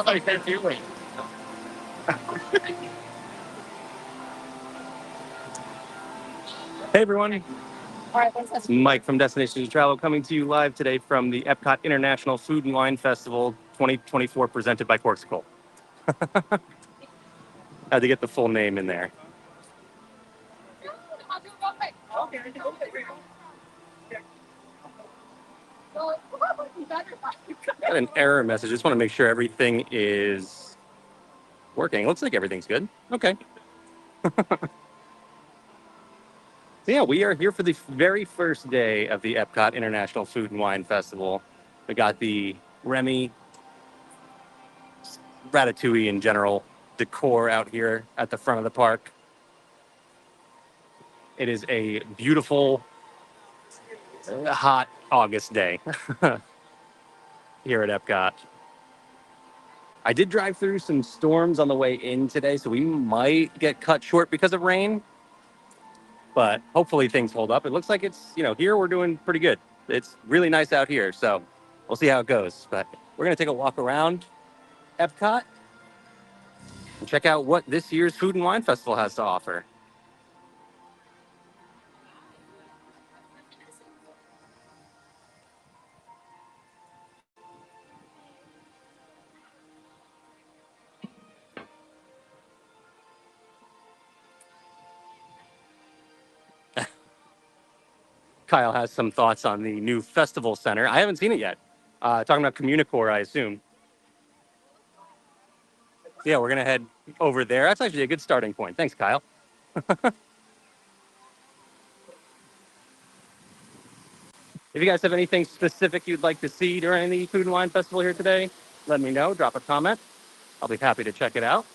Hey everyone, it's Mike from Destination Travel coming to you live today from the EPCOT International Food and Wine Festival 2024 presented by Corksicle. Had to get the full name in there. Got an error message. Just want to make sure everything is working. Looks like everything's good. Okay. So yeah, we are here for the very first day of the EPCOT International Food and Wine Festival. We got the Remy, Ratatouille in general decor out here at the front of the park. It is a beautiful, hot August day here at EPCOT. I did drive through some storms on the way in today, so we might get cut short because of rain, but hopefully things hold up. It looks like it's, here we're doing pretty good. It's really nice out here, so we'll see how it goes. But we're going to take a walk around EPCOT and check out what this year's Food and Wine Festival has to offer. Kyle has some thoughts on the new festival center. I haven't seen it yet. Talking about Communicore, I assume. Yeah, we're going to head over there. That's actually a good starting point. Thanks, Kyle. If you guys have anything specific you'd like to see during the Food and Wine Festival here today, let me know. Drop a comment. I'll be happy to check it out.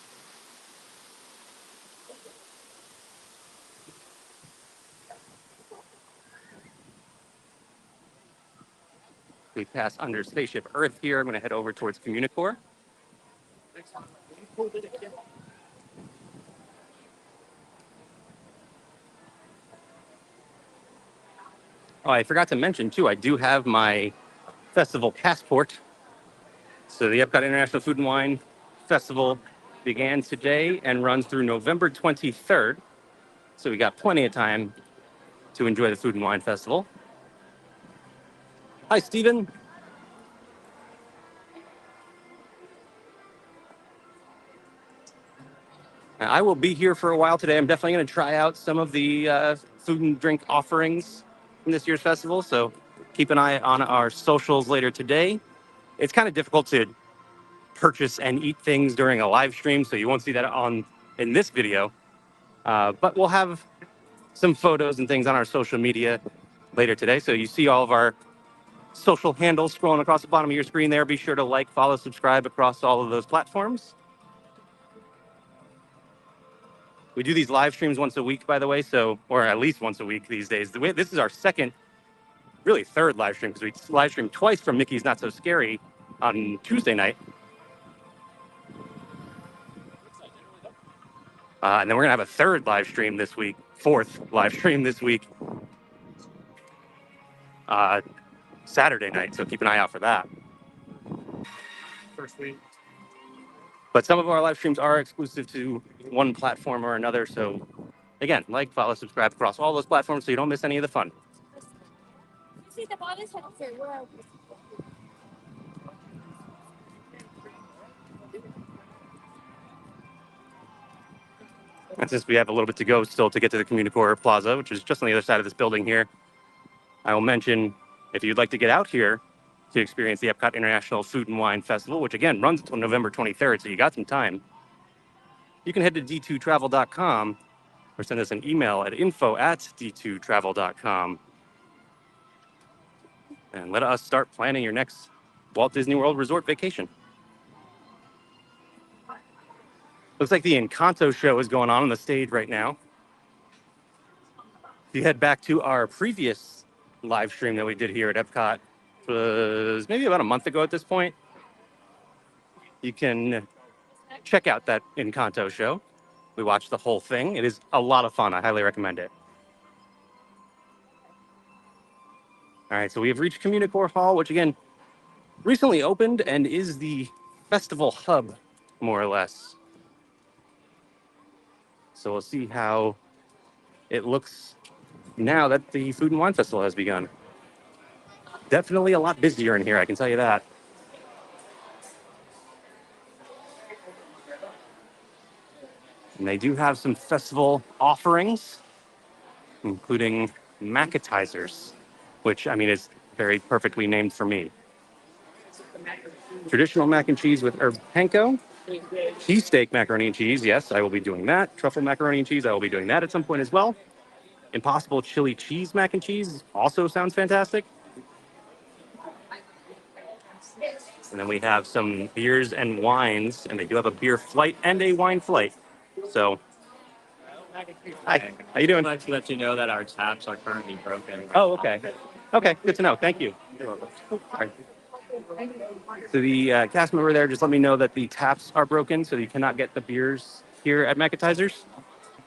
We pass under Spaceship Earth here. I'm going to head over towards Communicore. Oh, I forgot to mention, too, I do have my festival passport. So the Epcot International Food and Wine Festival began today and runs through November 23rd. So we got plenty of time to enjoy the Food and Wine Festival. Hi, Stephen. I will be here for a while today. I'm definitely going to try out some of the food and drink offerings from this year's festival. So keep an eye on our socials later today. It's kind of difficult to purchase and eat things during a live stream, so you won't see that in this video. But we'll have some photos and things on our social media later today. So you see all of our social handles scrolling across the bottom of your screen there. Be sure to like, follow, subscribe across all of those platforms. We do these live streams once a week, by the way, or at least once a week these days. This is our second, really third live stream, because we live streamed twice from Mickey's Not So Scary on Tuesday night. And then we're going to have a third live stream this week, fourth live stream this week, Saturday night. So keep an eye out for that. First week. But some of our live streams are exclusive to one platform or another. So again, like, follow, subscribe across all those platforms so you don't miss any of the fun. And since we have a little bit to go still to get to the Communicore Plaza, which is just on the other side of this building here, I will mention, if you'd like to get out here to experience the Epcot International Food and Wine Festival, which again runs until November 23rd, so you got some time, you can head to d2travel.com or send us an email at info@d2travel.com and let us start planning your next Walt Disney World Resort vacation. Looks like the Encanto show is going on the stage right now. If you head back to our previous live stream that we did here at Epcot, it was maybe about a month ago at this point, you can check out that Encanto show. We watched the whole thing. It is a lot of fun. I highly recommend it. All right, so we have reached Communicore Hall, which again, recently opened and is the festival hub, more or less. So we'll see how it looks now that the Food and Wine Festival has begun. Definitely a lot busier in here, I can tell you that. And they do have some festival offerings, including macatizers, which, I mean, is very perfectly named for me. Traditional mac and cheese with herb panko. Cheesesteak macaroni and cheese, yes, I will be doing that. Truffle macaroni and cheese, I will be doing that at some point as well. Impossible chili cheese mac and cheese also sounds fantastic. And then we have some beers and wines, and they do have a beer flight and a wine flight. So, hi, how you doing? I'd like to let you know that our taps are currently broken. Oh, okay. Okay, good to know. Thank you. You're welcome. All right. So the cast member there just let me know that the taps are broken, so you cannot get the beers here at Macatizers.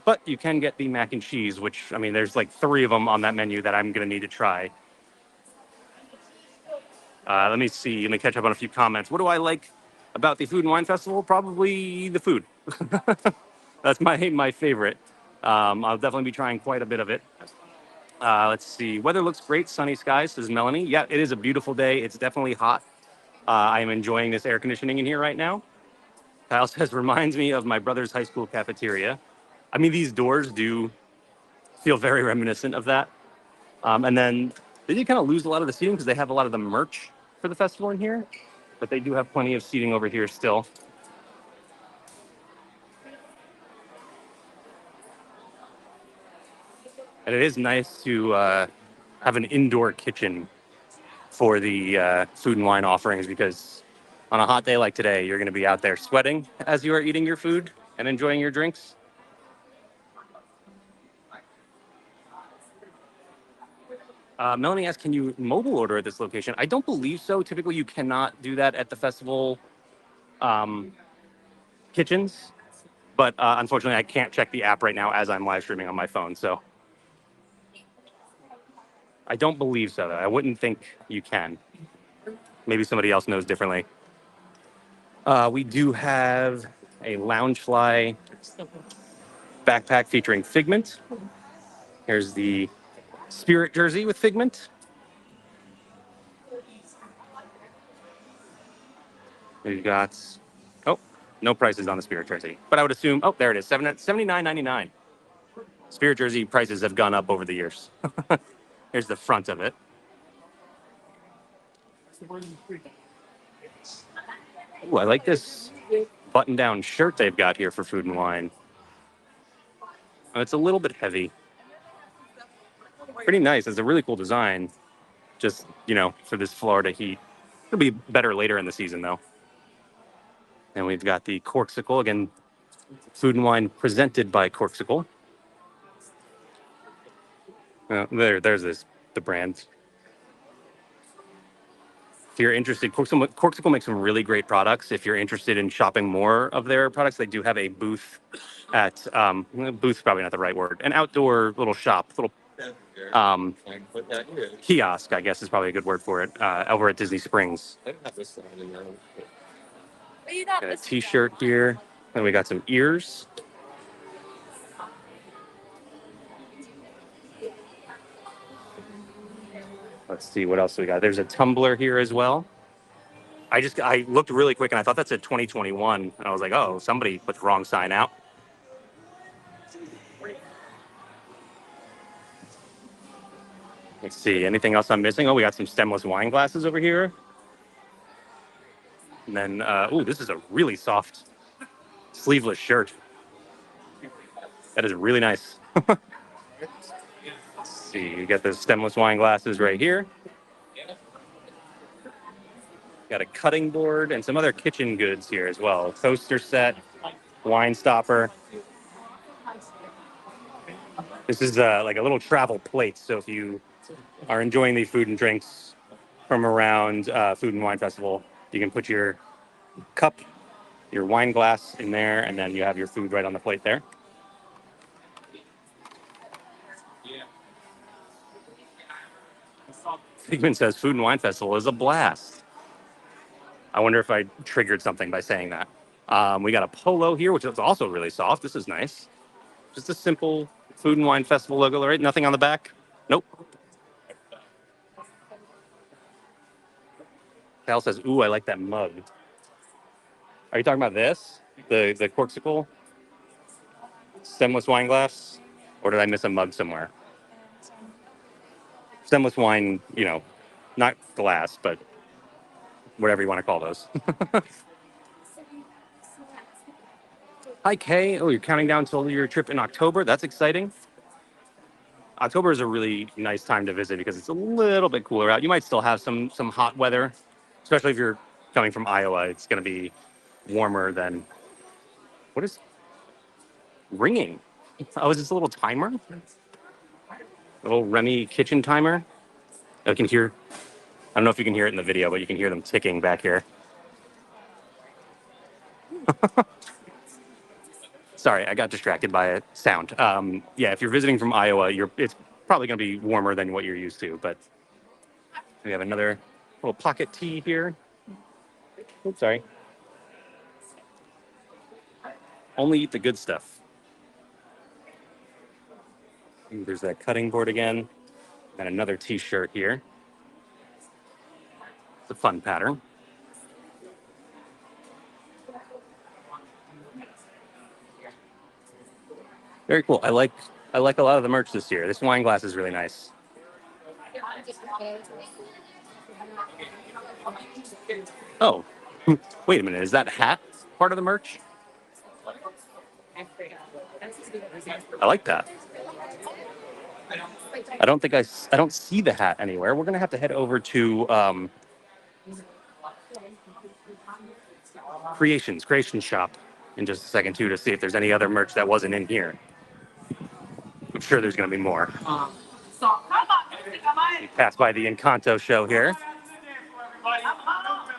But you can get the mac and cheese, which, I mean, there's like 3 of them on that menu that I'm going to need to try. Let me see. Let me catch up on a few comments. What do I like about the Food and Wine Festival? Probably the food. That's my favorite. I'll definitely be trying quite a bit of it. Let's see. Weather looks great. Sunny skies, says Melanie. Yeah, it is a beautiful day. It's definitely hot. I am enjoying this air conditioning in here right now. Kyle says, reminds me of my brother's high school cafeteria. I mean, these doors do feel very reminiscent of that. And then they did kind of lose a lot of the seating because they have a lot of the merch for the festival in here, but they do have plenty of seating over here still. And it is nice to have an indoor kitchen for the food and wine offerings because on a hot day like today, you're going to be out there sweating as you are eating your food and enjoying your drinks. Melanie asked, can you mobile order at this location? I don't believe so. Typically, you cannot do that at the festival um, kitchens. But unfortunately, I can't check the app right now as I'm live streaming on my phone. So I don't believe so, though. I wouldn't think you can. Maybe somebody else knows differently. We do have a Loungefly backpack featuring Figment. Here's the Spirit jersey with Figment. We've got, oh, no prices on the Spirit jersey. But I would assume, oh, there it is, $79.99. Spirit jersey prices have gone up over the years. Here's the front of it. Ooh, I like this button-down shirt they've got here for Food and Wine. Oh, it's a little bit heavy. Pretty nice. It's a really cool design. Just, for this Florida heat. It'll be better later in the season, though. And we've got the Corksicle. Again, Food and Wine presented by Corksicle. There's the brand. If you're interested, Corksicle makes some really great products. If you're interested in shopping more of their products, they do have a booth at, booth's probably not the right word, an outdoor little shop, little kiosk, I guess is probably a good word for it, over at Disney Springs. Got a t-shirt here, and we got some ears. Let's see, what else we got? There's a tumbler here as well. I looked really quick, and I thought that said 2021, and I was like, oh, somebody put the wrong sign out. Let's see, anything else I'm missing? Oh, we got some stemless wine glasses over here. And then, this is a really soft sleeveless shirt. That is really nice. Let's see, you got the stemless wine glasses right here. Got a cutting board and some other kitchen goods here as well. Toaster set, wine stopper. This is like a little travel plate. So if you are enjoying the food and drinks from around Food and Wine Festival, you can put your cup, your wine glass in there, and then you have your food right on the plate there. Figman says Food and Wine Festival is a blast. I wonder if I triggered something by saying that. We got a polo here, which is also really soft. This is nice. Just a simple Food and Wine Festival logo, right? Nothing on the back. Nope. Cal says, "Ooh, I like that mug." Are you talking about this? The corksicle stemless wine glass, or did I miss a mug somewhere? Stemless wine, not glass, but whatever you want to call those. Hi, Kay. Oh, you're counting down till your trip in October. That's exciting. October is a really nice time to visit because it's a little bit cooler out. You might still have some hot weather, especially if you're coming from Iowa. It's going to be warmer than what is ringing? Oh, is this a little timer? A little Remy kitchen timer? I can hear. I don't know if you can hear it in the video, but you can hear them ticking back here. Sorry, I got distracted by a sound. Yeah, if you're visiting from Iowa, it's probably going to be warmer than what you're used to. But we have another little pocket tee here. Oops, sorry. Only eat the good stuff. And there's that cutting board again, and another T-shirt here. It's a fun pattern. Very cool. I like a lot of the merch this year. This wine glass is really nice. Oh, wait a minute. Is that hat part of the merch? I like that. I don't see the hat anywhere. We're gonna have to head over to Creation Shop in just a second too to see if there's any other merch that wasn't in here. I'm sure there's gonna be more. We passed by the Encanto show here.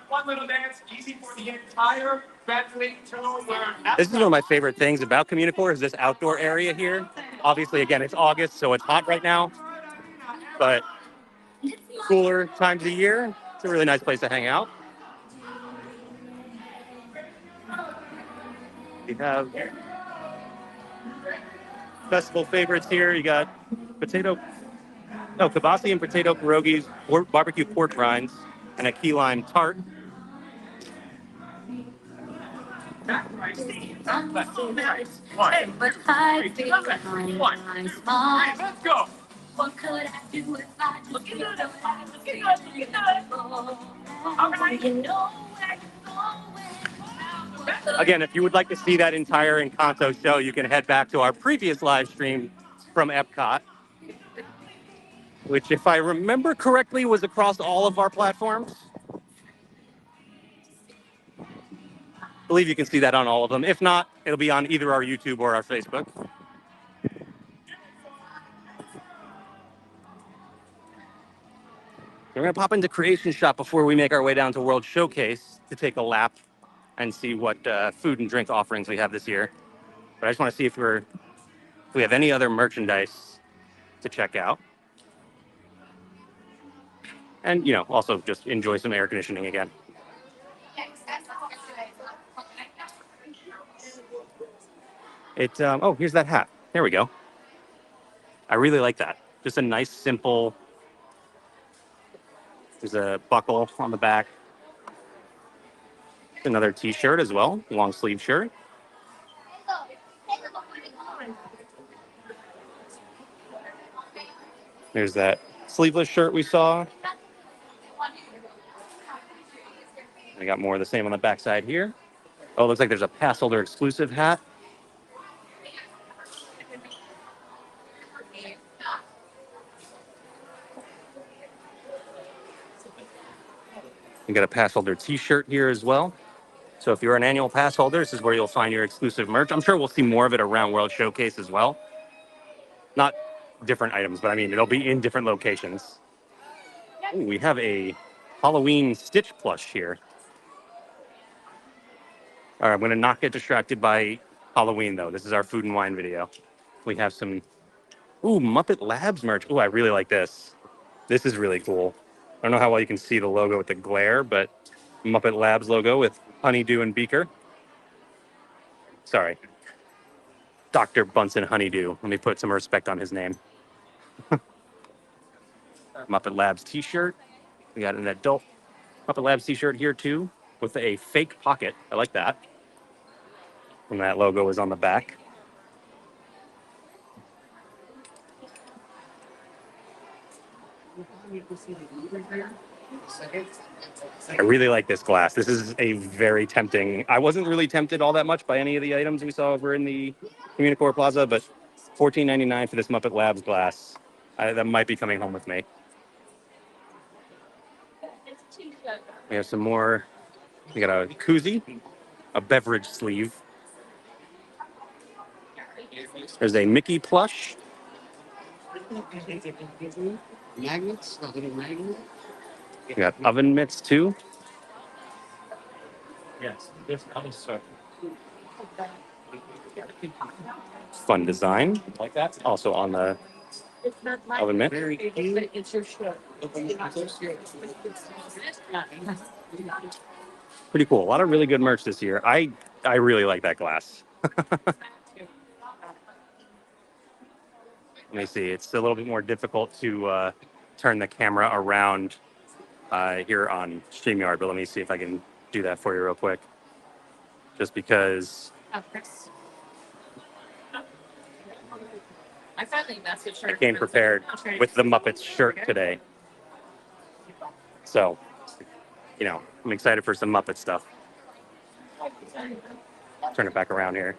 One little dance, easy for the entire family to. This is one of my favorite things about Communicore is this outdoor area here. Obviously, again, it's August, so it's hot right now, but cooler times of the year, it's a really nice place to hang out. We have festival favorites here. You got kibasi and potato pierogies, barbecue pork rinds, and a key lime tart. Let's go. What could I do if I just look Again, if you would like to see that entire Encanto show, you can head back to our previous live stream from EPCOT, which, if I remember correctly, was across all of our platforms. I believe you can see that on all of them. If not, it'll be on either our YouTube or our Facebook. We're going to pop into Creation Shop before we make our way down to World Showcase to take a lap and see what food and drink offerings we have this year. But I just want to see if we have any other merchandise to check out. And, also just enjoy some air conditioning again. Here's that hat. There we go. I really like that. Just a nice, simple, there's a buckle on the back. Another T-shirt as well, long sleeve shirt. There's that sleeveless shirt we saw. We got more of the same on the backside here. Oh, it looks like there's a pass holder exclusive hat. You got a pass holder T-shirt here as well. So if you're an annual pass holder, this is where you'll find your exclusive merch. I'm sure we'll see more of it around World Showcase as well. Not different items, but I mean, it'll be in different locations. Ooh, we have a Halloween Stitch plush here. All right, I'm going to not get distracted by Halloween, though. This is our food and wine video. We have some, Muppet Labs merch. Ooh, I really like this. This is really cool. I don't know how well you can see the logo with the glare, but Muppet Labs logo with Honeydew and Beaker. Sorry, Dr. Bunsen Honeydew. Let me put some respect on his name. Muppet Labs t-shirt. We got an adult Muppet Labs t-shirt here too with a fake pocket. I like that. And that logo is on the back. I really like this glass. This is a very tempting. I wasn't really tempted all that much by any of the items we saw over in the Communicore Plaza, but $14.99 for this Muppet Labs glass. That might be coming home with me. We have some more. We got a koozie, a beverage sleeve. There's a Mickey plush. Magnets, a little magnet. We got oven mitts too. Yes, this comes so. Fun design. Like that. Also on the oven mitt. Pretty cool. A lot of really good merch this year. I really like that glass. Let me see. It's a little bit more difficult to turn the camera around here on StreamYard, but let me see if I can do that for you real quick. Just because I came prepared with the Muppets shirt today. So, I'm excited for some Muppet stuff. Turn it back around here.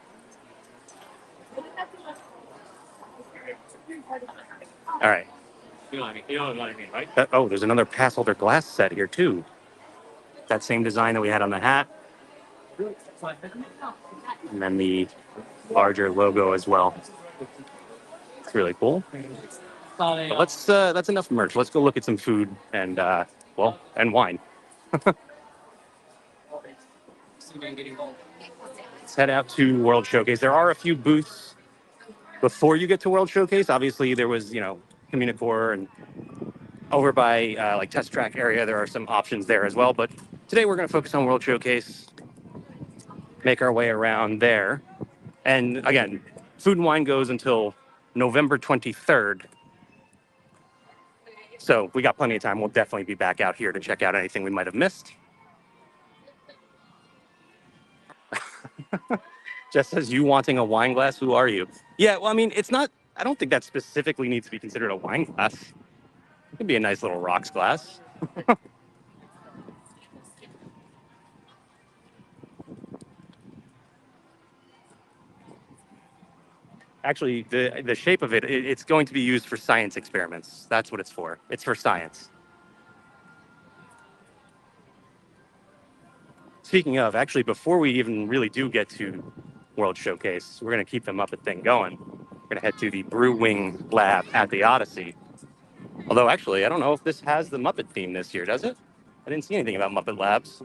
All right. You know what I mean, right? Oh, there's another pass holder glass set here too. That same design that we had on the hat. And then the larger logo as well. It's really cool. But that's enough merch. Let's go look at some food and and wine. Let's head out to World Showcase. There are a few booths before you get to World Showcase. Obviously, there was Communicore, and over by like Test Track area, there are some options there as well. But today we're going to focus on World Showcase, make our way around there, and again, food and wine goes until November 23rd. So we got plenty of time. We'll definitely be back out here to check out anything we might have missed. Just as you wanting a wine glass, who are you? Yeah, well, I mean, it's not, I don't think that specifically needs to be considered a wine glass. It could be a nice little rocks glass. Actually, the shape of it's going to be used for science experiments. That's what it's for. It's for science. Speaking of, actually, before we even really do get to World Showcase, we're going to keep the Muppet thing going. We're going to head to the Brewing Lab at the Odyssey. Although, actually, I don't know if this has the Muppet theme this year, does it? I didn't see anything about Muppet Labs.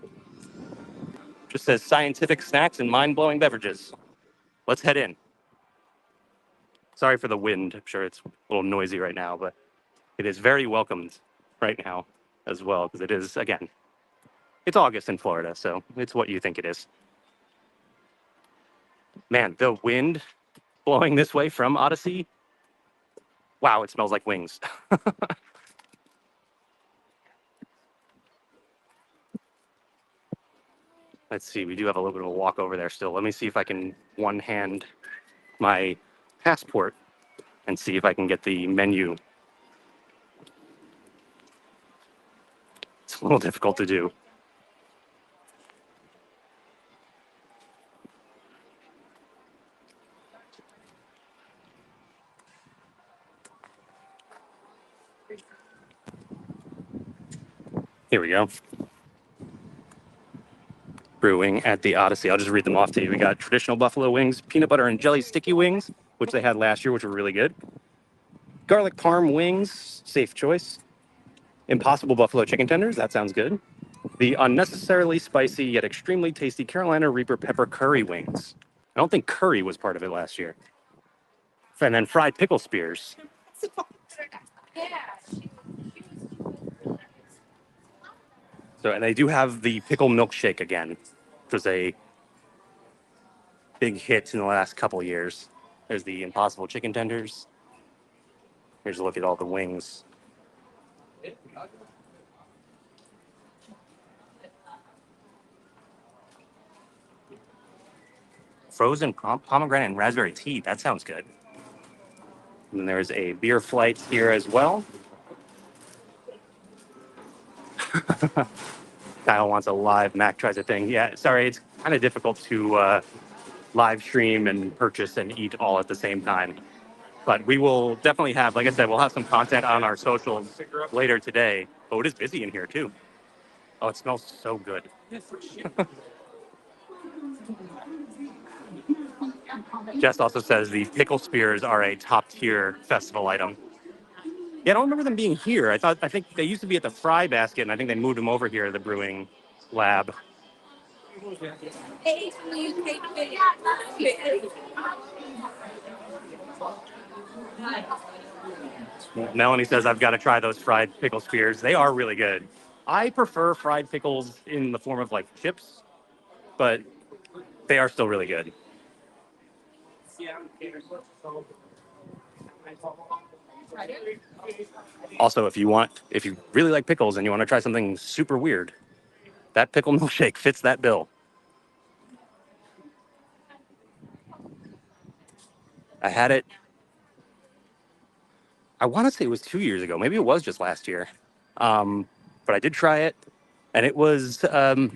Just says scientific snacks and mind-blowing beverages. Let's head in. Sorry for the wind. I'm sure it's a little noisy right now, but it is very welcomed right now as well, because it is, again, it's August in Florida, so it's what you think it is. Man, the wind blowing this way from Odyssey. Wow, it smells like wings. Let's see, we do have a little bit of a walk over there still. Let me see if I can one-hand my passport and see if I can get the menu. It's a little difficult to do. Here we go. Brewing at the Odyssey. I'll just read them off to you. We got traditional buffalo wings, peanut butter and jelly sticky wings, which they had last year, which were really good. Garlic parm wings, safe choice. Impossible buffalo chicken tenders, that sounds good. The unnecessarily spicy yet extremely tasty Carolina Reaper pepper curry wings. I don't think curry was part of it last year. And then fried pickle spears. So, and they do have the pickle milkshake again, which was a big hit in the last couple years. There's the Impossible Chicken Tenders. Here's a look at all the wings. Frozen pomegranate and raspberry tea. That sounds good. And then there's a beer flight here as well. Kyle wants a live Mac tries a thing. Yeah, sorry, it's kind of difficult to live stream and purchase and eat all at the same time. But we will definitely have, like I said, we'll have some content on our socials later today. Oh, it is busy in here too. Oh, it smells so good. Jess also says the pickle spears are a top tier festival item. Yeah, I don't remember them being here. I think they used to be at the Fry Basket, and I think they moved them over here to the brewing lab. Melanie says I've got to try those fried pickle spears. They are really good. I prefer fried pickles in the form of like chips, but they are still really good. Also, if you really like pickles and you want to try something super weird, that pickle milkshake fits that bill. I had it. I want to say it was 2 years ago. Maybe it was just last year. But I did try it, and it was a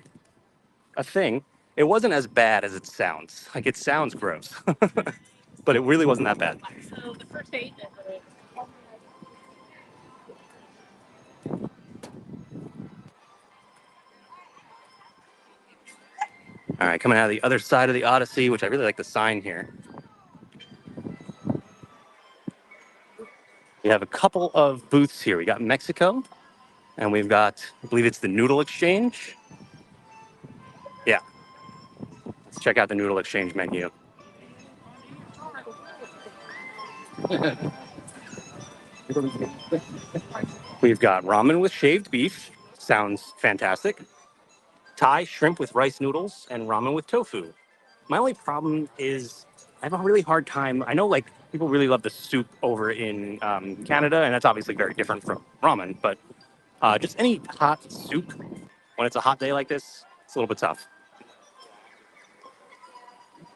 thing. It wasn't as bad as it sounds. Like it sounds gross, but it really wasn't that bad. All right, coming out of the other side of the Odyssey, which I really like the sign here. We have a couple of booths here. We got Mexico, and we've got, I believe it's the Noodle Exchange. Yeah, let's check out the Noodle Exchange menu. We've got ramen with shaved beef. Sounds fantastic. Thai shrimp with rice noodles and ramen with tofu. My only problem is I have a really hard time. I know like people really love the soup over in Canada, and that's obviously very different from ramen, but just any hot soup when it's a hot day like this, it's a little bit tough.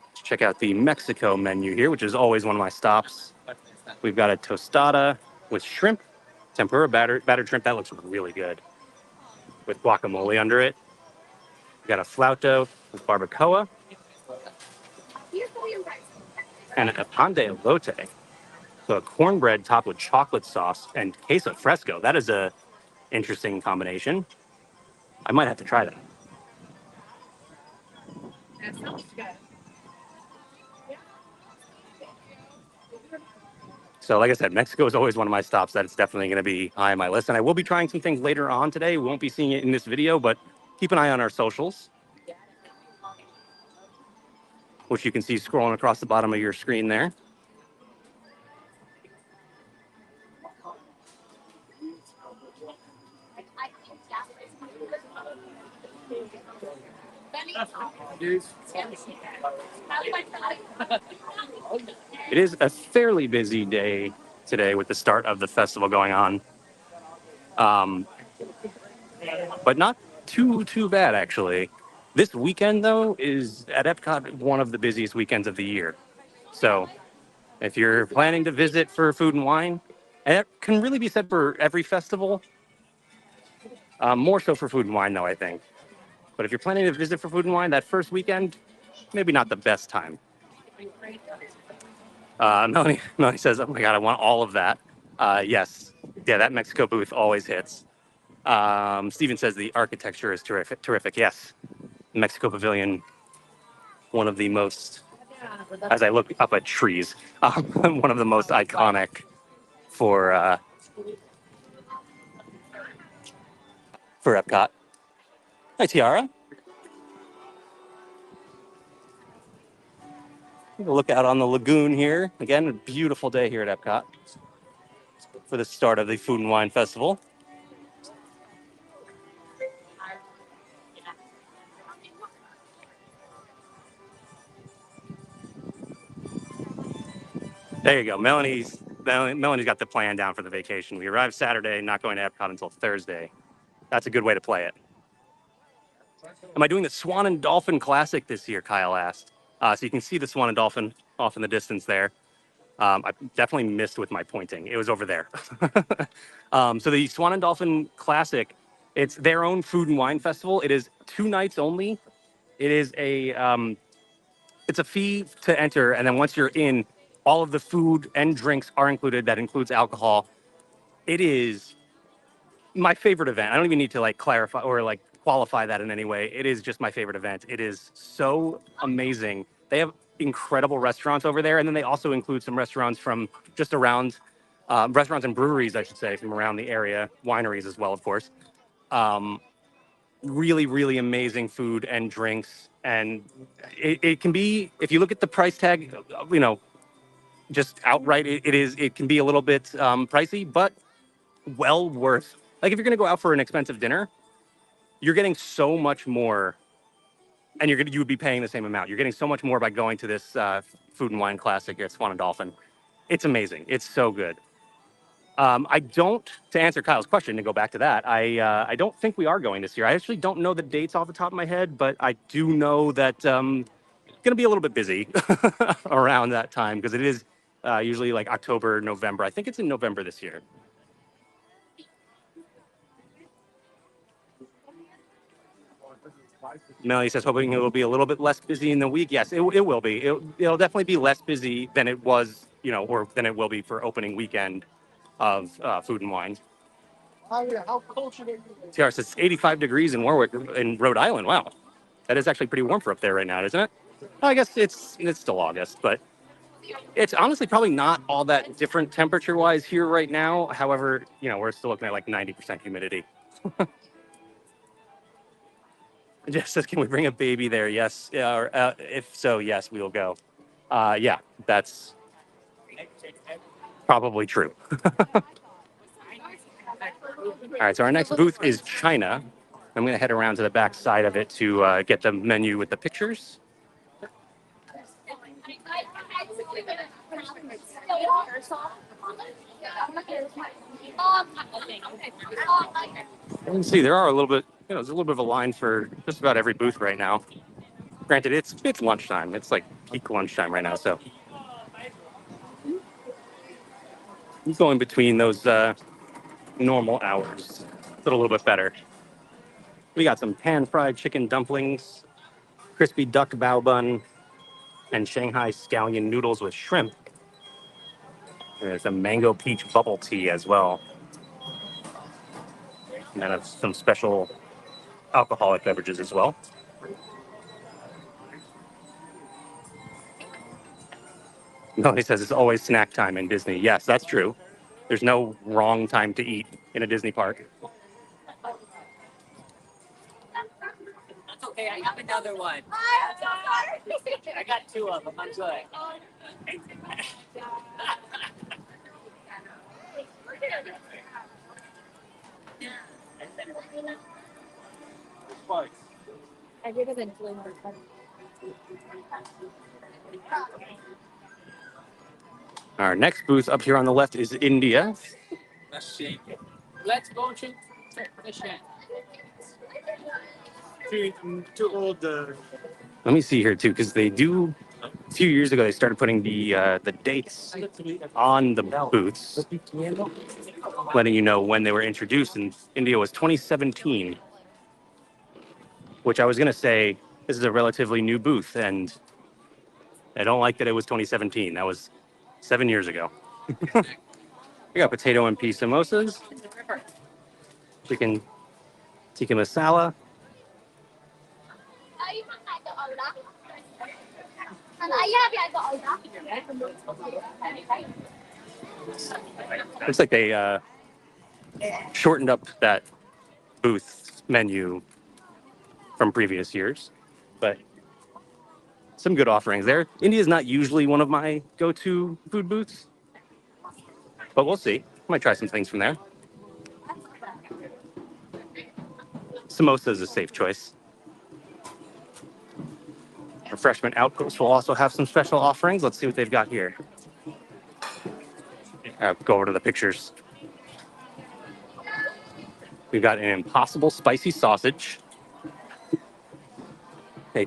Let's check out the Mexico menu here, which is always one of my stops. We've got a tostada with shrimp, tempura battered shrimp. That looks really good with guacamole under it. We got a flauto with barbacoa and a pan de elote. So a cornbread topped with chocolate sauce and queso fresco. That is a interesting combination. I might have to try that. So like I said, Mexico is always one of my stops that it's definitely going to be high on my list. And I will be trying some things later on today. We won't be seeing it in this video, but keep an eye on our socials, which you can see scrolling across the bottom of your screen there. It is a fairly busy day today with the start of the festival going on. But not too bad actually. This weekend though is at EPCOT one of the busiest weekends of the year. So if you're planning to visit for food and wine, and it can really be said for every festival, more so for food and wine though I think. But if you're planning to visit for food and wine, that first weekend, maybe not the best time. Melanie says, "Oh my God, I want all of that." Yes, yeah, that Mexico booth always hits. Steven says the architecture is terrific. Terrific, yes. Mexico Pavilion, one of the most, as I look up at trees, one of the most iconic for Epcot. Hi, Tiara. Look out on the lagoon here. Again, a beautiful day here at Epcot for the start of the Food and Wine Festival. There you go. Melanie's got the plan down for the vacation. We arrived Saturday, not going to Epcot until Thursday. That's a good way to play it. Am I doing the Swan and Dolphin Classic this year? Kyle asked. So you can see the Swan and Dolphin off in the distance there. I definitely missed with my pointing. It was over there. So the Swan and Dolphin Classic, it's their own food and wine festival. It is 2 nights only. It is it's a fee to enter, and then once you're in, all of the food and drinks are included. That includes alcohol. It is my favorite event. I don't even need to like clarify or like qualify that in any way. It is just my favorite event. It is so amazing. They have incredible restaurants over there, and then they also include some restaurants from just around, restaurants and breweries, I should say, from around the area, wineries as well, of course. Um, Really, really amazing food and drinks, and it can be, if you look at the price tag, you know, just outright, it can be a little bit pricey, but well worth. Like if you're gonna go out for an expensive dinner, you're getting so much more, and you would be paying the same amount. You're getting so much more by going to this food and wine classic at Swan and Dolphin. It's amazing. It's so good. I don't, to answer Kyle's question, to go back to that, I don't think we are going this year. I actually don't know the dates off the top of my head, but I do know that it's going to be a little bit busy around that time because it is usually like October, November. I think it's in November this year. Melanie says, hoping it will be a little bit less busy in the week. Yes, it will be. It'll definitely be less busy than it was, you know, or than it will be for opening weekend of Food and Wine. TR says 85 degrees in Warwick, in Rhode Island. Wow, that is actually pretty warm for up there right now, isn't it? Well, I guess it's still August, but it's honestly probably not all that different temperature-wise here right now. However, you know, we're still looking at like 90% humidity. Jess says, "Can we bring a baby there?" Yes. If so, yes, we will go. Yeah, that's probably true. All right, so our next booth is China. I'm going to head around to the back side of it to get the menu with the pictures. You can see there are a little bit, you know, there's a little bit of a line for just about every booth right now. Granted, it's lunchtime. It's like peak lunchtime right now, so going between those normal hours, it's a little bit better. We got some pan-fried chicken dumplings, crispy duck bao bun, and Shanghai scallion noodles with shrimp. There's a mango peach bubble tea as well. And then some special alcoholic beverages as well. No, he says it's always snack time in Disney. Yes, that's true. There's no wrong time to eat in a Disney park. That's okay. I have another one. I got 2 of them. I'm good. Our next booth up here on the left is India. Let's see. Let's go to the shed. Too old. Let me see here too, because they do. A few years ago, they started putting the dates on the booths, letting you know when they were introduced. And India was 2017, which I was gonna say this is a relatively new booth, and I don't like that it was 2017. That was 7 years ago. We got potato and pea samosas, chicken tikka masala. Looks like they shortened up that booth menu from previous years, but some good offerings there. India is not usually one of my go-to food booths, but we'll see. Might try some things from there. Samosa is a safe choice. Refreshment Outpost will also have some special offerings. Let's see what they've got here. Go over to the pictures. We've got an impossible spicy sausage, a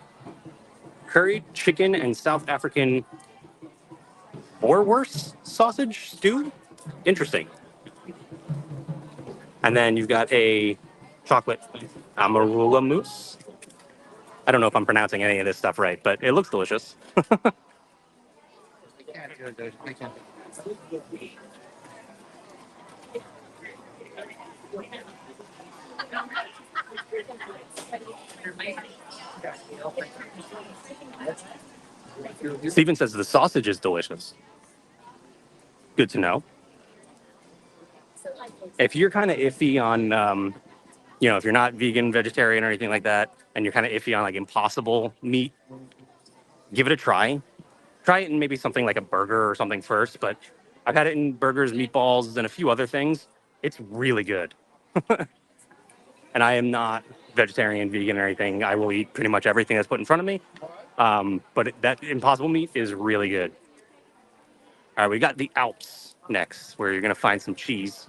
curried chicken and South African boerewurst sausage stew. Interesting. And then you've got a chocolate amarula mousse. I don't know if I'm pronouncing any of this stuff right, but it looks delicious. Steven says the sausage is delicious. Good to know. If you're kind of iffy on, if you're not vegan, vegetarian, or anything like that, and you're kind of iffy on like impossible meat, give it a try. Try it in maybe something like a burger or something first, but I've had it in burgers, meatballs, and a few other things. It's really good. And I am not vegetarian, vegan, or anything. I will eat pretty much everything that's put in front of me. That impossible meat is really good. All right, we got the Alps next, where you're going to find some cheese.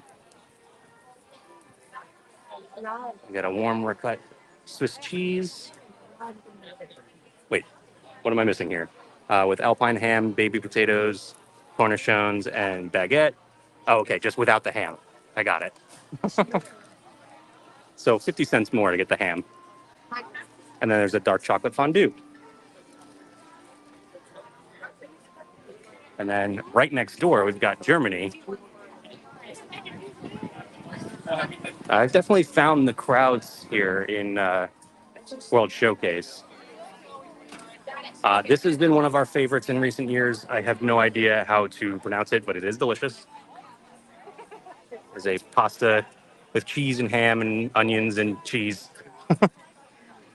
We got a warm cut Swiss cheese. Wait, what am I missing here? With Alpine ham, baby potatoes, cornichons, and baguette. Oh, okay, just without the ham. I got it. So 50 cents more to get the ham. And then there's a dark chocolate fondue. And then right next door, we've got Germany. I've definitely found the crowds here in World Showcase. This has been one of our favorites in recent years. I have no idea how to pronounce it, but it is delicious. There's a pasta with cheese and ham and onions and cheese. We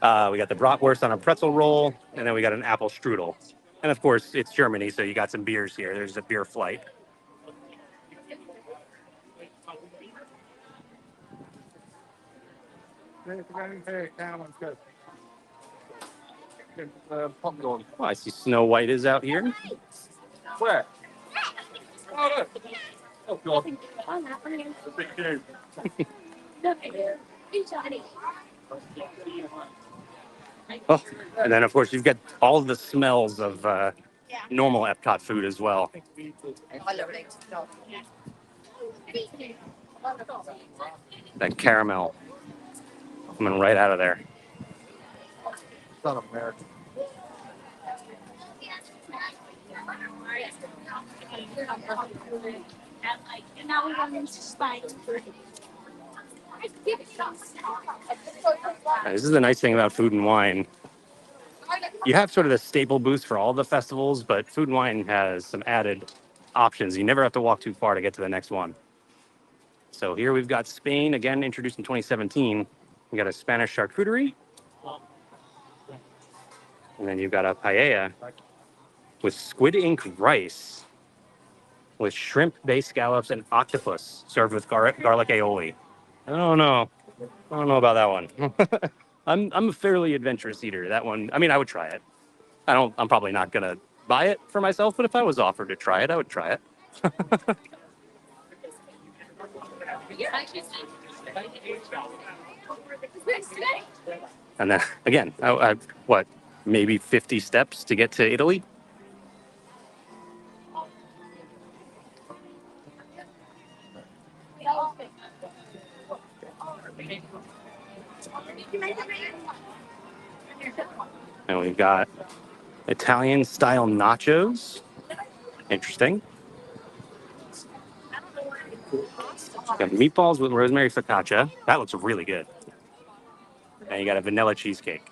got the bratwurst on a pretzel roll, and then we got an apple strudel. And of course, it's Germany, so you got some beers here. There's a beer flight. Oh, I see Snow White is out here. Where? Oh, God. Oh, and then of course you've got all the smells of normal EPCOT food as well. That caramel coming right out of there. It's not American. This is the nice thing about Food and Wine. You have sort of the staple booths for all the festivals, but Food and Wine has some added options. You never have to walk too far to get to the next one. So here we've got Spain, again, introduced in 2017. We got a Spanish charcuterie. And then you've got a paella with squid ink rice with shrimp-based scallops and octopus served with garlic aioli. I don't know. I don't know about that one. I'm a fairly adventurous eater. That one, I mean, I would try it. I'm probably not gonna buy it for myself, but if I was offered to try it, I would try it. And then again, what, maybe 50 steps to get to Italy? And we've got Italian style nachos. Interesting. Got meatballs with rosemary focaccia. That looks really good. And you got a vanilla cheesecake.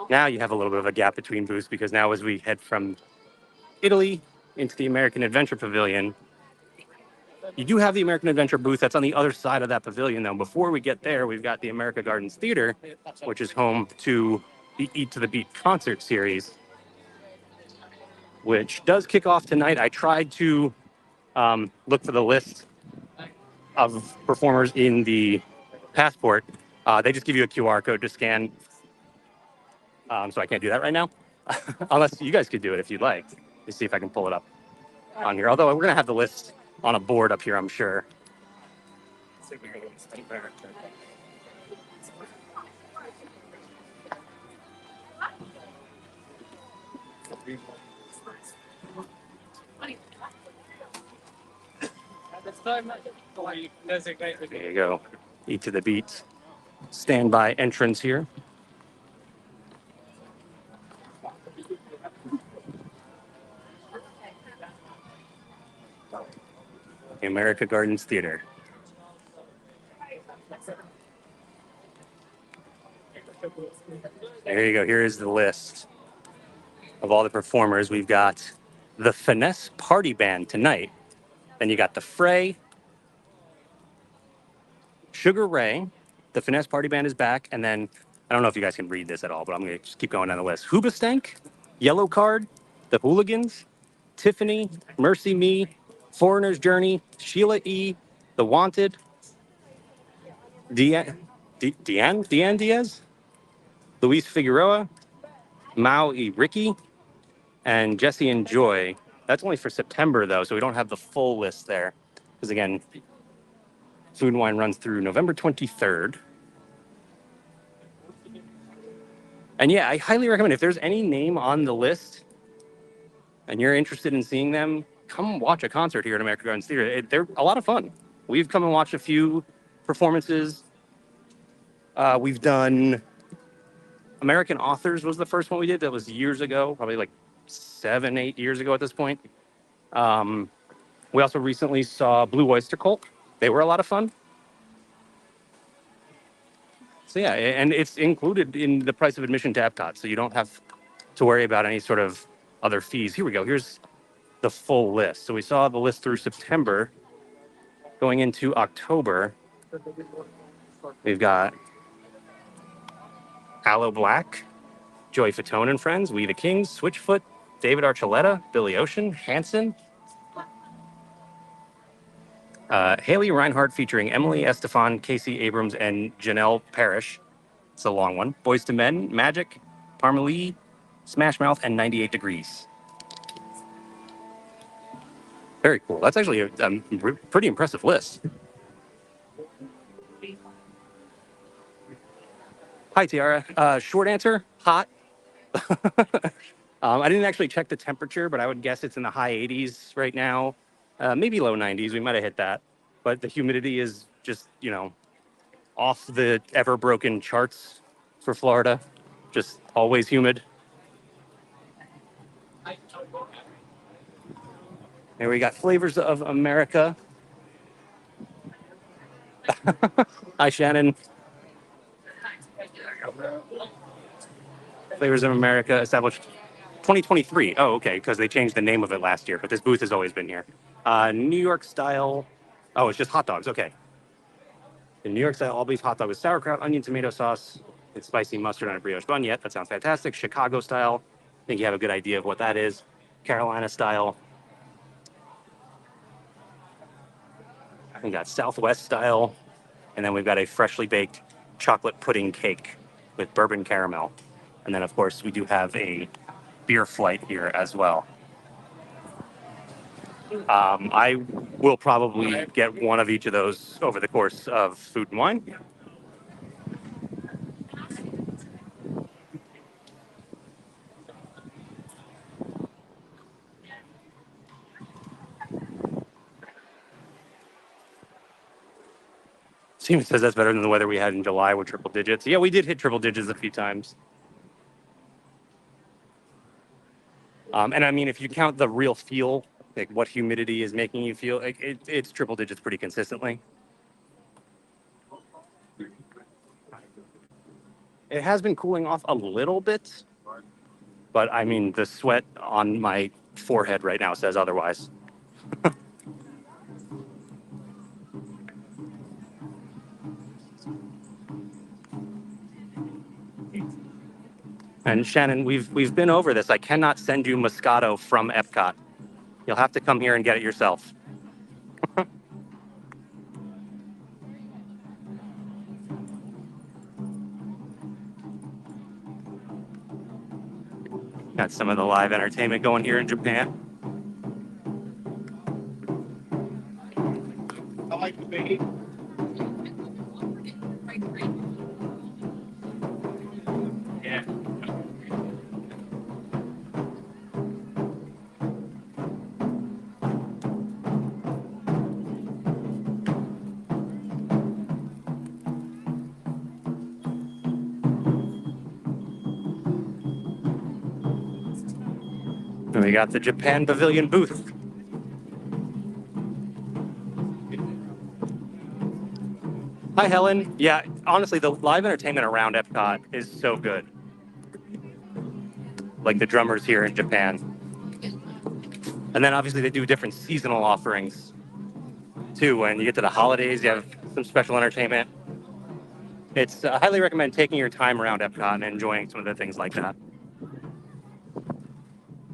Now you have a little bit of a gap between booths because now as we head from Italy into the American Adventure Pavilion, you do have the American Adventure booth that's on the other side of that pavilion, though. Before we get there, we've got the America Gardens Theater, which is home to the Eat to the Beat concert series, which does kick off tonight. I tried to look for the list of performers in the passport. They just give you a QR code to scan. So I can't do that right now, unless you guys could do it if you'd like. Let's see if I can pull it up on here. Although we're gonna have the list on a board up here, I'm sure. There you go. Eat to the beat. Standby entrance here. The America Gardens Theater. There you go. Here is the list of all the performers. We've got the Finesse Party Band tonight. Then you got the Fray, Sugar Ray, the Finesse Party Band is back, and then I don't know if you guys can read this at all, but I'm going to just keep going down the list. Hoobastank, Yellow Card, the Hooligans, Tiffany, Mercy Me, Foreigner's Journey, Sheila E., The Wanted, Deanne Diaz, Luis Figueroa, Mao E. Ricky, and Jesse and Joy. That's only for September, though, so we don't have the full list there. Because, again, Food and Wine runs through November 23rd. And yeah, I highly recommend if there's any name on the list and you're interested in seeing them, come watch a concert here at America Gardens Theater. They're a lot of fun. We've come and watched a few performances. We've done American Authors was the first one we did. That was years ago, probably like 7-8 years ago at this point. We also recently saw Blue Oyster Cult. They were a lot of fun. So yeah, and it's included in the price of admission to EPCOT, so you don't have to worry about any sort of other fees. Here we go. Here's the full list. So we saw the list through September. Going into October, we've got Aloe Black, Joey Fatone and Friends, We the Kings, Switchfoot, David Archuleta, Billy Ocean, Hanson, Haley Reinhardt featuring Emily Estefan, Casey Abrams, and Janelle Parrish. It's a long one. Boys to Men, Magic, Parmalee, Smash Mouth, and 98 Degrees. Very cool. That's actually a pretty impressive list. Hi, Tiara. Short answer, hot. I didn't actually check the temperature, but I would guess it's in the high 80s right now. Maybe low 90s. We might have hit that. But the humidity is just, off the ever broken charts for Florida. Just always humid. And we got Flavors of America. Hi, Shannon. Flavors of America established 2023. Oh, okay, because they changed the name of it last year, but this booth has always been here. New York style. Oh, it's just hot dogs. Okay. The New York style all beef hot dog with sauerkraut, onion, tomato sauce, and spicy mustard on a brioche bun. Yet that sounds fantastic. Chicago style. I think you have a good idea of what that is. Carolina style. We got Southwest style. And then we've got a freshly baked chocolate pudding cake with bourbon caramel. And then, of course, we do have a beer flight here as well. I will probably get one of each of those over the course of Food and Wine. Steven says that's better than the weather we had in July with triple digits. Yeah, we did hit triple digits a few times. And I mean, if you count the real feel, like what humidity is making you feel, like it's triple digits pretty consistently. It has been cooling off a little bit, but I mean, the sweat on my forehead right now says otherwise. And Shannon, we've been over this. I cannot send you Moscato from EPCOT. You'll have to come here and get it yourself. Got some of the live entertainment going here in Japan. I like the baby. Yeah. And we got the Japan Pavilion booth. Hi, Helen. Yeah, honestly, the live entertainment around EPCOT is so good. Like the drummers here in Japan. And then obviously they do different seasonal offerings too. When you get to the holidays, you have some special entertainment. It's I highly recommend taking your time around Epcot and enjoying some of the things like that.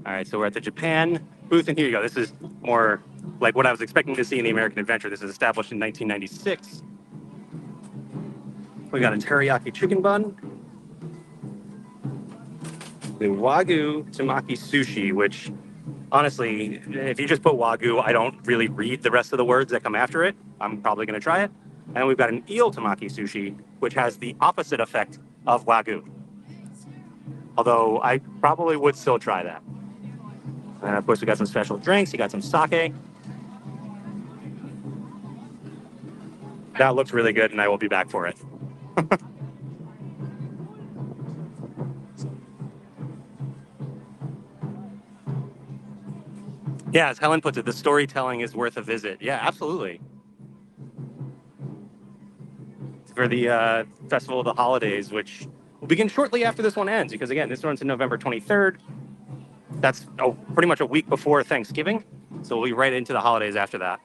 All right, so we're at the Japan booth, and here you go. This is more like what I was expecting to see in the American Adventure. This is established in 1996. We got a teriyaki chicken bun, the Wagyu Tamaki sushi, which honestly, if you just put Wagyu, I don't really read the rest of the words that come after it. I'm probably going to try it. And we've got an eel tamaki sushi, which has the opposite effect of Wagyu. Although I probably would still try that. And of course, we got some special drinks. You got some sake. That looks really good, and I will be back for it. Yeah, as Helen puts it, the storytelling is worth a visit. Yeah, absolutely. For the Festival of the Holidays, which will begin shortly after this one ends, because again, this runs in November 23rd. That's pretty much a week before Thanksgiving. So we'll be right into the holidays after that.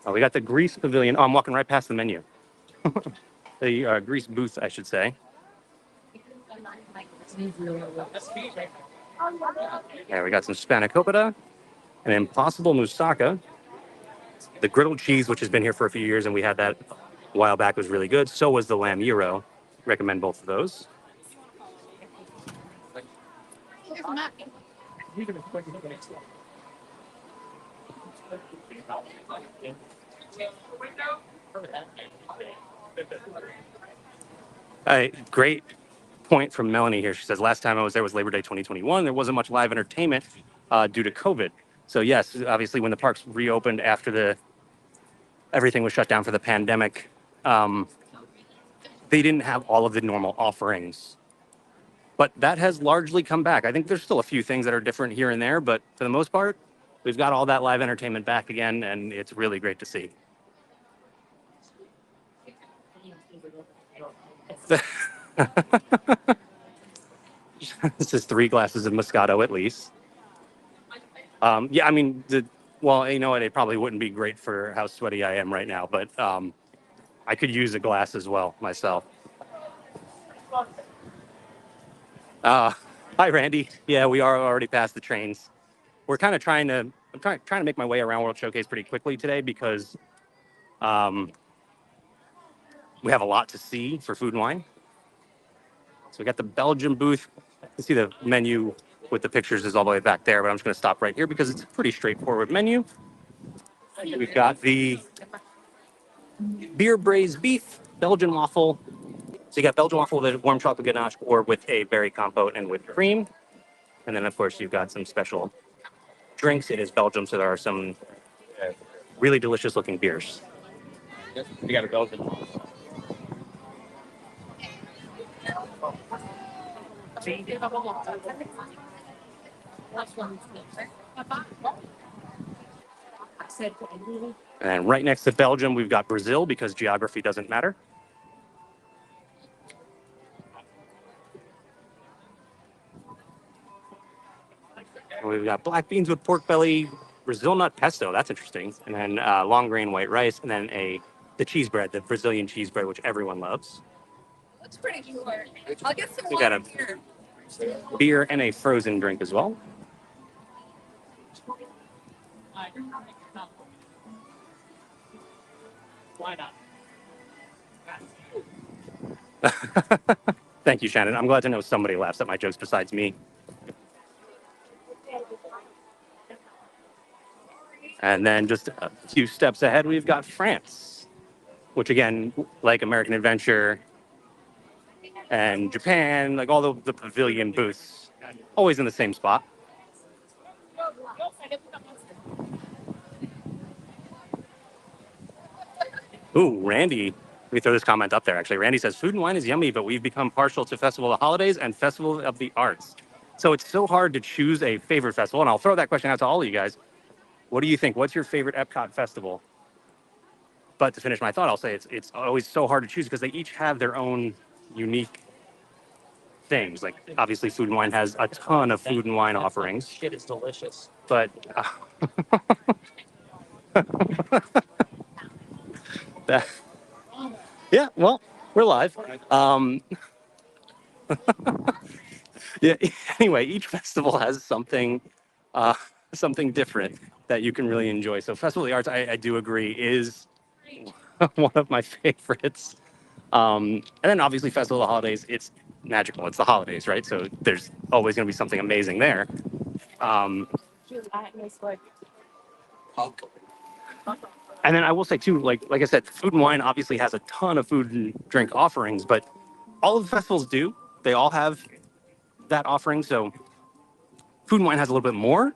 Oh, we got the Greece Pavilion. Oh, I'm walking right past the menu. The Greece booth, I should say. Yeah, we got some spanakopita, an impossible moussaka, the griddled cheese, which has been here for a few years, and we had that a while back, was really good. So was the lamb gyro. Recommend both of those. Great point from Melanie here. She says, last time I was there was Labor Day 2021. There wasn't much live entertainment due to COVID. So yes, obviously when the parks reopened after everything was shut down for the pandemic, they didn't have all of the normal offerings. But that has largely come back. I think there's still a few things that are different here and there, but for the most part, we've got all that live entertainment back again, and it's really great to see. This is 3 glasses of Moscato at least. Yeah, I mean, well, you know what? It probably wouldn't be great for how sweaty I am right now, but I could use a glass as well myself. Hi, Randy. Yeah, we are already past the trains. We're kind of I'm trying to make my way around World Showcase pretty quickly today because we have a lot to see for food and wine. So we got the Belgian booth. You see the menu with the pictures is all the way back there, but I'm just going to stop right here because it's a pretty straightforward menu. We've got the beer braised beef, Belgian waffle. So you got Belgian waffle with a warm chocolate ganache or with a berry compote and whipped cream. And then, of course, you've got some special drinks. It is Belgium, so there are some really delicious looking beers. You got a Belgian. And right next to Belgium, we've got Brazil because geography doesn't matter. And we've got black beans with pork belly, Brazil nut pesto. That's interesting. And then long grain white rice, and then the cheese bread, the Brazilian cheese bread, which everyone loves. Looks pretty short. I'll get some We got water a here. beer and a frozen drink as well. Why not? Thank you, Shannon. I'm glad to know somebody laughs at my jokes besides me. And then just a few steps ahead, we've got France, which again, like American Adventure and Japan, like all the pavilion booths, always in the same spot. Ooh, Randy, let me throw this comment up there actually. Randy says, food and wine is yummy, but we've become partial to Festival of the Holidays and Festival of the Arts. So it's so hard to choose a favorite festival. And I'll throw that question out to all of you guys. What do you think? What's your favorite Epcot festival? But to finish my thought, I'll say it's always so hard to choose because they each have their own unique things. Like obviously, Food and Wine has a ton of food and wine offerings. Shit is delicious. But that, yeah, well, we're live. Yeah. Anyway, each festival has something, uh, something different that you can really enjoy. So, Festival of the Arts, I do agree, is one of my favorites. And then obviously, Festival of the Holidays, it's magical. It's the holidays, right? So there's always going to be something amazing there. Um, and then I will say too, like I said, Food and Wine obviously has a ton of food and drink offerings, but all of the festivals do. They all have that offering. So Food and Wine has a little bit more,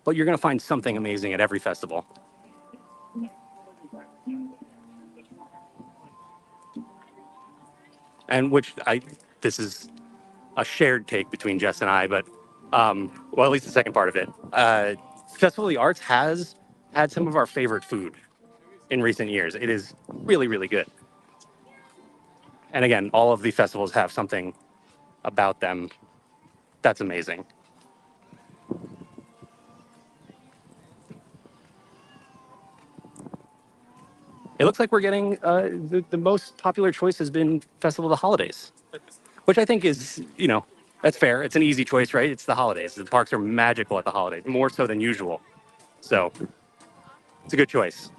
but you're going to find something amazing at every festival. And this is a shared take between Jess and I, but well, at least the second part of it. Festival of the Arts has had some of our favorite food in recent years. It is really, really good. And again, all of the festivals have something about them that's amazing. It looks like we're getting the most popular choice has been Festival of the Holidays, which I think is, that's fair. It's an easy choice, right? It's the holidays. The parks are magical at the holidays, more so than usual. So it's a good choice.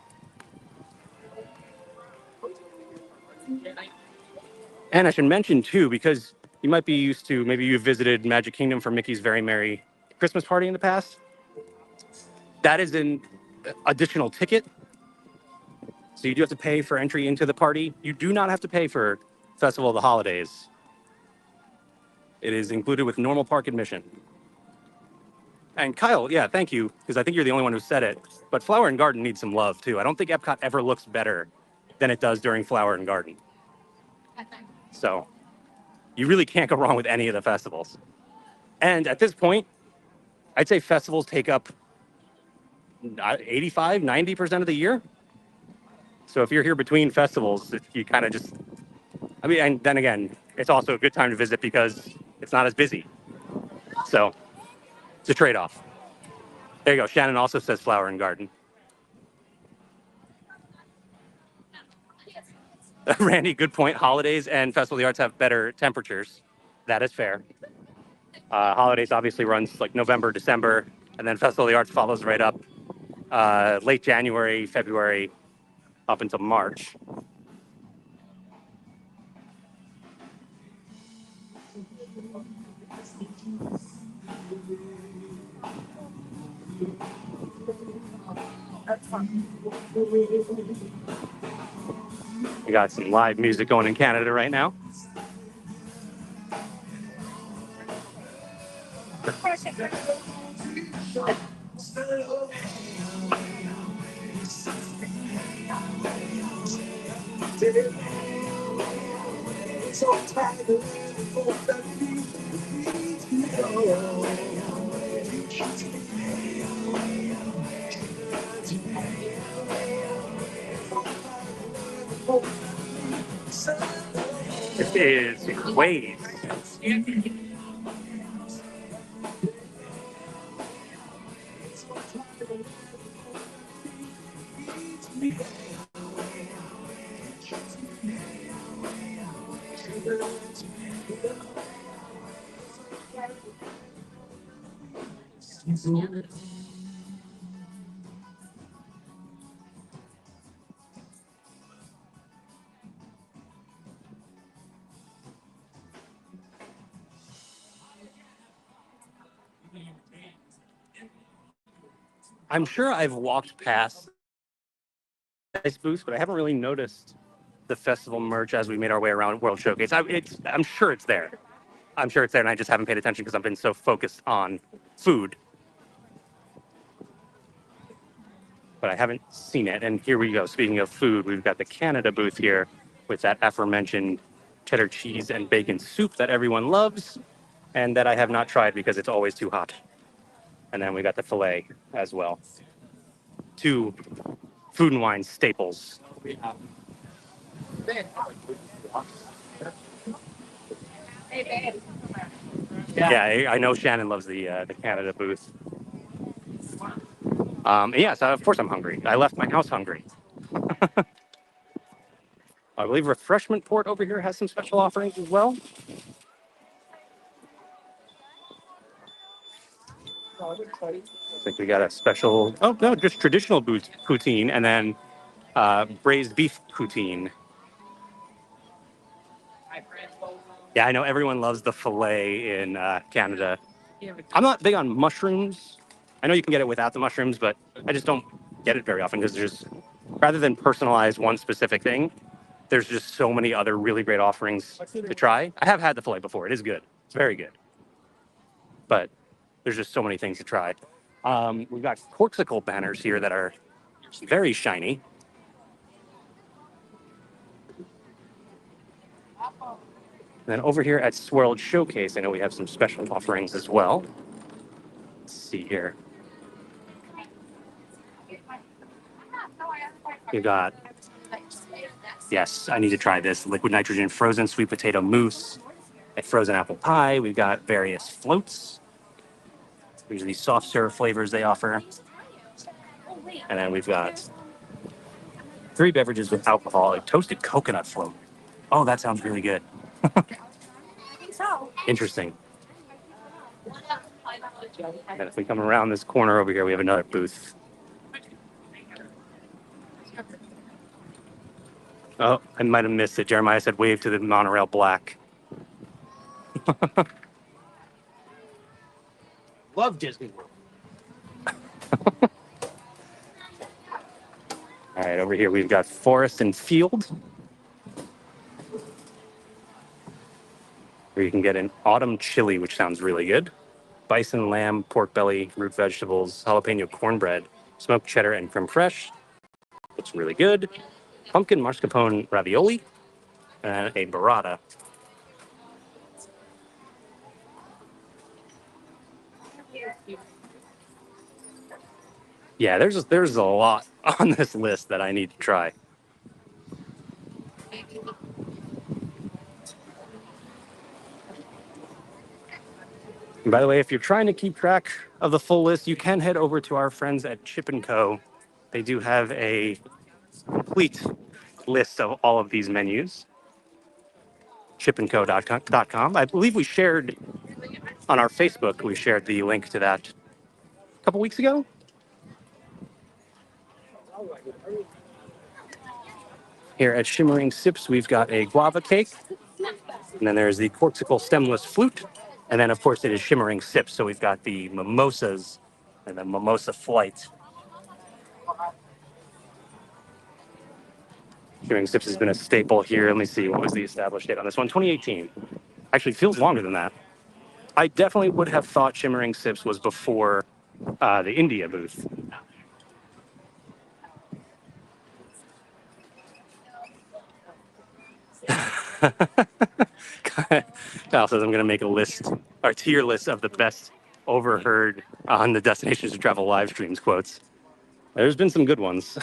And I should mention too, because you might be used to, maybe you've visited Magic Kingdom for Mickey's Very Merry Christmas Party in the past. That is an additional ticket. So you do have to pay for entry into the party. You do not have to pay for Festival of the Holidays. It is included with normal park admission. And Kyle, yeah, thank you, because I think you're the only one who said it. But Flower and Garden needs some love too. I don't think Epcot ever looks better than it does during Flower and Garden. So you really can't go wrong with any of the festivals. And at this point, I'd say festivals take up 85, 90% of the year. So if you're here between festivals, you kind of just, and then again, it's also a good time to visit because it's not as busy. So it's a trade-off. There you go. Shannon also says Flower and Garden. Randy, good point. Holidays and Festival of the Arts have better temperatures. That is fair. Holidays obviously runs like November, December, and then Festival of the Arts follows right up late January, February, up until March. We got some live music going in Canada right now. This is Waves. I'm sure I've walked past this booth, but I haven't really noticed the festival merch as we made our way around World Showcase. I'm sure it's there. I'm sure it's there, and I just haven't paid attention because I've been so focused on food. But I haven't seen it. And here we go. Speaking of food, we've got the Canada booth here with that aforementioned cheddar cheese and bacon soup that everyone loves and that I have not tried because it's always too hot. And then we got the filet as well. Two food and wine staples. Yeah, I know Shannon loves the Canada booth. Yeah, so of course I'm hungry. I left my house hungry. I believe Refreshment Port over here has some special offerings as well. I think we got a special, oh no, just traditional poutine and then braised beef poutine. Yeah, I know everyone loves the filet in Canada. I'm not big on mushrooms. I know you can get it without the mushrooms, but I just don't get it very often because there's, rather than personalize one specific thing, there's just so many other really great offerings to try. I have had the filet before. It is good. It's very good. But there's just so many things to try. We've got Corksicle banners here that are very shiny. And then over here at Swirled Showcase, I know we have some special offerings as well. Let's see here. We got, yes, I need to try this liquid nitrogen frozen sweet potato mousse, a frozen apple pie. We've got various floats. These are the soft serve flavors they offer. And then we've got 3 beverages with alcohol, a toasted coconut float. Oh, that sounds really good. Interesting. And if we come around this corner over here, we have another booth. Oh, I might have missed it. Jeremiah said wave to the monorail black. Love Disney World. All right, over here we've got Forest and Field, where you can get an autumn chili, which sounds really good. Bison, lamb, pork belly, root vegetables, jalapeno cornbread, smoked cheddar, and creme fraiche. Looks really good. Pumpkin mascarpone ravioli, and a burrata. Yeah, there's a lot on this list that I need to try. And by the way, if you're trying to keep track of the full list, you can head over to our friends at Chip & Co. They do have a complete list of all of these menus. chipandco.com. I believe we shared on our Facebook, we shared the link to that a couple weeks ago. Here at Shimmering Sips, we've got a guava cake. And then there's the Corksicle stemless flute. And then, of course, it is Shimmering Sips. So we've got the mimosas and the mimosa flight. Shimmering Sips has been a staple here. Let me see, what was the established date on this one? 2018. Actually, feels longer than that. I definitely would have thought Shimmering Sips was before the India booth. Kyle says I'm going to make a list, or tier list of the best overheard on the Destinations to Travel live streams quotes. There's been some good ones.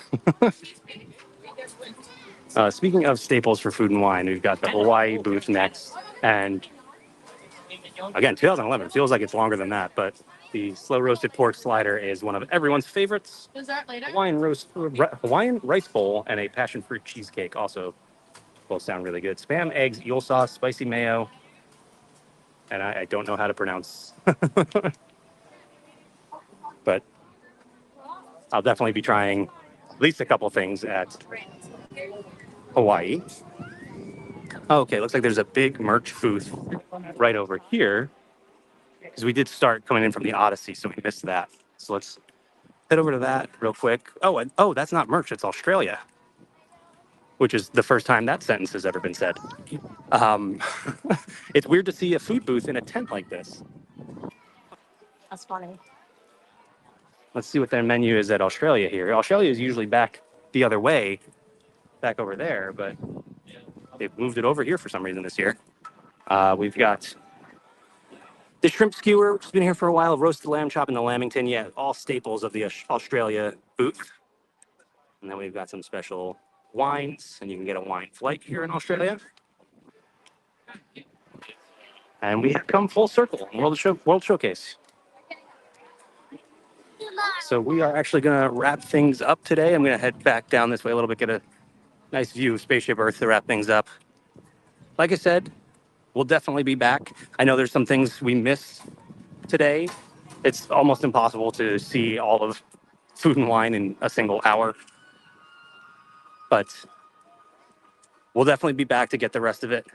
Speaking of staples for food and wine, we've got the Hawaii booth next. And again, 2011 feels like it's longer than that, but the slow roasted pork slider is one of everyone's favorites. Hawaiian rice bowl and a passion fruit cheesecake also both sound really good. Spam, eggs, eel sauce, spicy mayo, and I don't know how to pronounce, but I'll definitely be trying at least a couple things at Hawaii. Okay, looks like there's a big merch booth right over here because we did start coming in from the Odyssey, so we missed that. So let's head over to that real quick. Oh, that's not merch. It's Australia, which is the first time that sentence has ever been said. Um, it's weird to see a food booth in a tent like this. That's funny. Let's see what their menu is at Australia here. Australia is usually back the other way, back over there, but they've moved it over here for some reason this year. We've got the shrimp skewer, which has been here for a while, roasted lamb chop in the Lamington. Yeah, all staples of the Australia booth. And then we've got some special wines, and you can get a wine flight here in Australia. And we have come full circle, World Showcase. So we are actually going to wrap things up today. I'm going to head back down this way a little bit, get a nice view of Spaceship Earth to wrap things up. Like I said, we'll definitely be back. I know there's some things we missed today. It's almost impossible to see all of Food and Wine in a single hour. But we'll definitely be back to get the rest of it.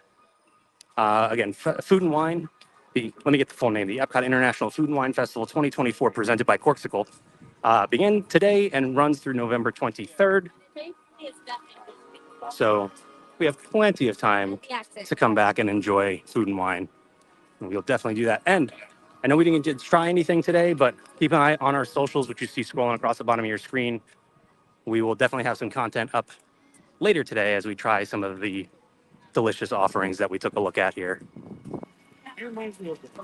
Again, Food and Wine, let me get the full name, the EPCOT International Food and Wine Festival 2024 presented by Corksicle, began today and runs through November 23rd. So we have plenty of time to come back and enjoy Food and Wine. And we'll definitely do that. And I know we didn't get to try anything today, but keep an eye on our socials, which you see scrolling across the bottom of your screen. We will definitely have some content up later today as we try some of the delicious offerings that we took a look at here.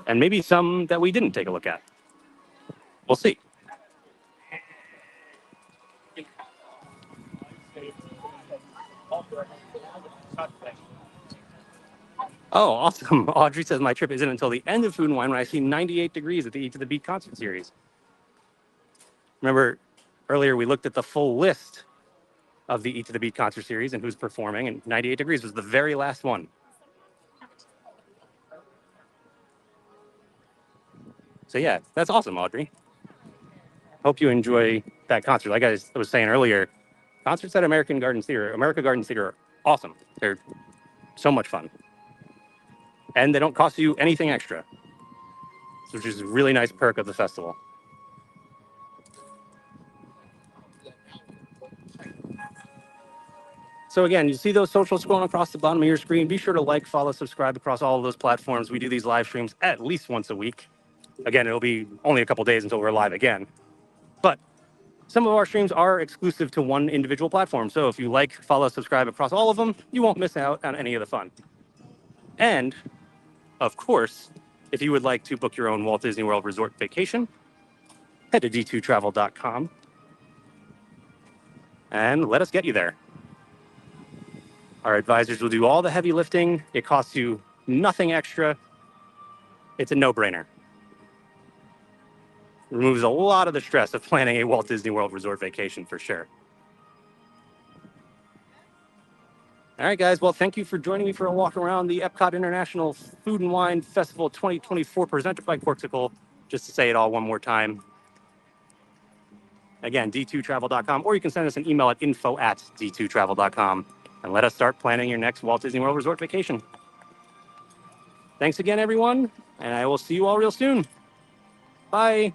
And maybe some that we didn't take a look at. We'll see. Oh, awesome. Audrey says my trip isn't until the end of Food and Wine when I see 98 degrees at the Eat to the Beat concert series. Remember, earlier we looked at the full list of the Eat to the Beat concert series and who's performing, and 98 degrees was the very last one. So yeah, that's awesome, Audrey. Hope you enjoy that concert. Like I was saying earlier, concerts at America Gardens Theater are awesome. They're so much fun. And they don't cost you anything extra, which is a really nice perk of the festival. So again, you see those socials scrolling across the bottom of your screen. Be sure to like, follow, subscribe across all of those platforms. We do these live streams at least once a week. Again, it'll be only a couple days until we're live again. But some of our streams are exclusive to one individual platform. So if you like, follow, subscribe across all of them, you won't miss out on any of the fun. And of course, if you would like to book your own Walt Disney World Resort vacation, head to d2travel.com and let us get you there. Our advisors will do all the heavy lifting. It costs you nothing extra. It's a no-brainer. Removes a lot of the stress of planning a Walt Disney World Resort vacation for sure. All right, guys. Well, thank you for joining me for a walk around the EPCOT International Food and Wine Festival 2024 presented by Corksicle. Just to say it all one more time. Again, d2travel.com, or you can send us an email at info@d2travel.com and let us start planning your next Walt Disney World Resort vacation. Thanks again, everyone, and I will see you all real soon. Bye.